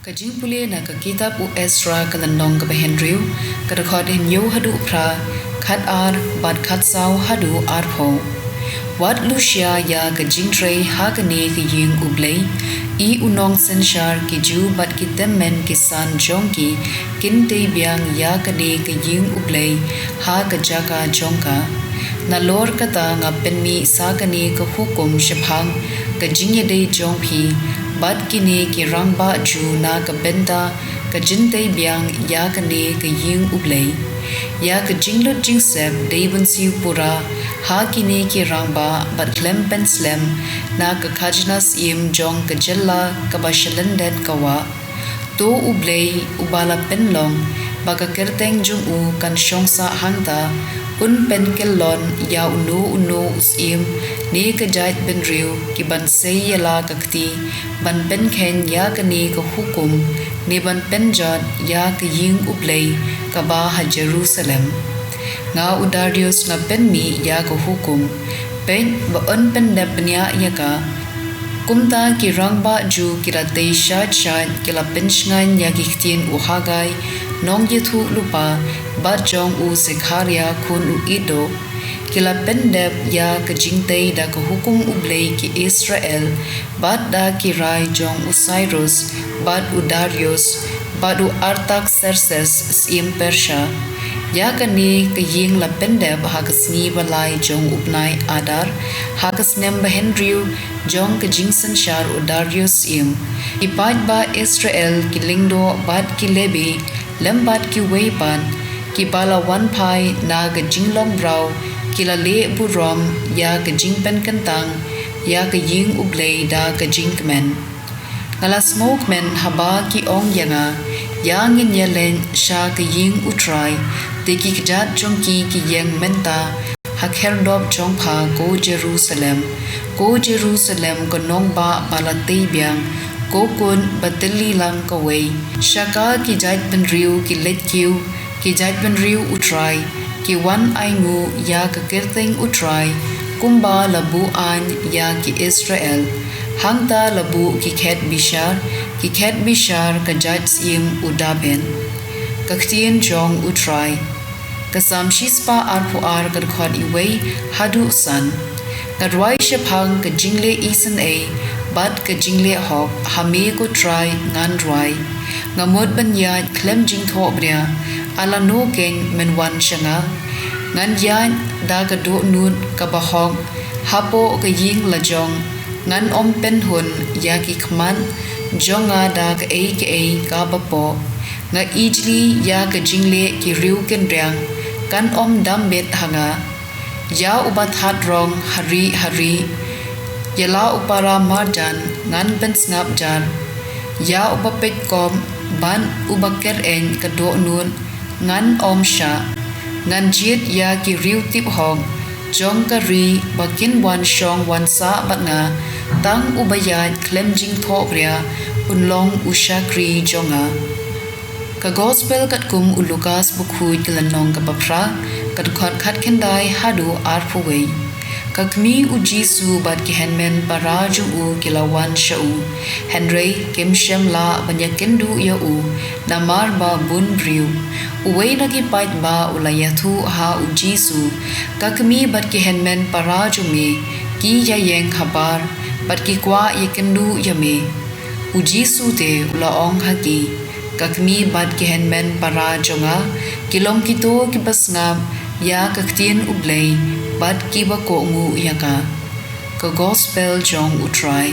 Ka jingpule na ka kitab u Ezra ka landong ka bahendriu ka rekhod hin yo hadu pra khat ar bat khat saw hadu ar pho wat lucia ya ka jingtre ha ka ne ka ying u Blei I unong senshar ki ju bat ki temmen ki san jong ki kin te biang ya ka ne ka ying u Blei ha ka jaka jongka na lor ka ta nga penmi sa ka ne ka hukum shphang ka jingye de jong phi bat kini ki rangba ju na ka benda ka jintei biang ya ka ne ka ying u Blei ya ka jinglut jingsep deiban siu pura ha kini ki rangba bat klem pen slem na ka khajnas im jong ka jella ka bashalendet kawa to u Blei u bala penlong baka kerteng jung u kan shongsa hangta un pen kellon ya uno usim ne ka jait ben riu ki ban sei yala ka kti ban pen khen ya ka ne ka hukum ne ban pen jat ya ka ying u Blei ka ba ha Jerusalem nga udarius na pen mi ya ka hukum pen ba un pen debnya ya ka kumta ki rangba ju kirate shat kila pensngan ya ki ktien u hagai nong ye thu lupa ba jong u sekharia khun u ido kila pendep ya ka jingtei da ka hukum u Blei ki Israel bat da ki rai jong u Cyrus bat u Darius bat u Artaxerxes sim Persia ya ka ni ka ying la pendep ha ka sni balai jong upnai adar ha ka snem bahendriu jong ka jingsan shar u Darius im ipat ba Israel ki lingdo bat ki lebi lembat ki weipan ki bala wan pai na ka jinglong brau ki la le burom ya ka jingpen kentang ya ka ying u Blei da ka jingmen ngala smoke men haba ki ong yanga yang in yelen sha ka ying u try te ki jat jong ki yang menta hakher dop jong pha go Jerusalem ko nong ba balate biang ko kun batali lang ka wei shaka ki jait ben riu ki let kiu ki jait ben riu u try ki wan ai ngu ya ka kerteng u try kumba labu an ya ki Israel hangta labu ki khet bishar ka jait sim u daben ka ktien jong u try ka samshispa ar pu ar ka khod I wei hadu san ka rwai shephang ka jingle isen a bat ka jingle hok hame ko try ngan rwai ngamot ban ya klem jing tho bria ala no ken men wan shanga ngan ya da ka do nun ka ba hok hapo ka ying la jong ngan om pen hun ya ki khman jonga da ka ka ba po nga ijli ya ka jingle ki riu ken riang kan om dam bet hanga ya ubat hat rong hari yala upara marjan ngan ben snap jan ya upapet kom ban ubaker en ka do nun ngan om sha ngan jit ya ki riu tip hong jong ka ri bakin wan shong wan sa bat nga tang ubayat klem jing tho bria unlong ushakri jonga ka gospel kat kum u Lucas bukhui kilanong ka bapra kat khot khat kendai hadu ar phuwei ka kmi u Jisu bat ki henmen paraju u kilawan sha u henry kim shem la banya kendu ya u namar ba bun briu uwei na ki pait ba ulayathu ha u Jisu ka kmi bat ki henmen paraju me ki ya yeng khabar bat ki kwa ye kendu ya me u Jisu te ula ong ha ki kakmi bat ki henmen para jonga kilom kito ki basngam ya kaktien u Blei bat ki ba ko ngu ya ka gospel jong u try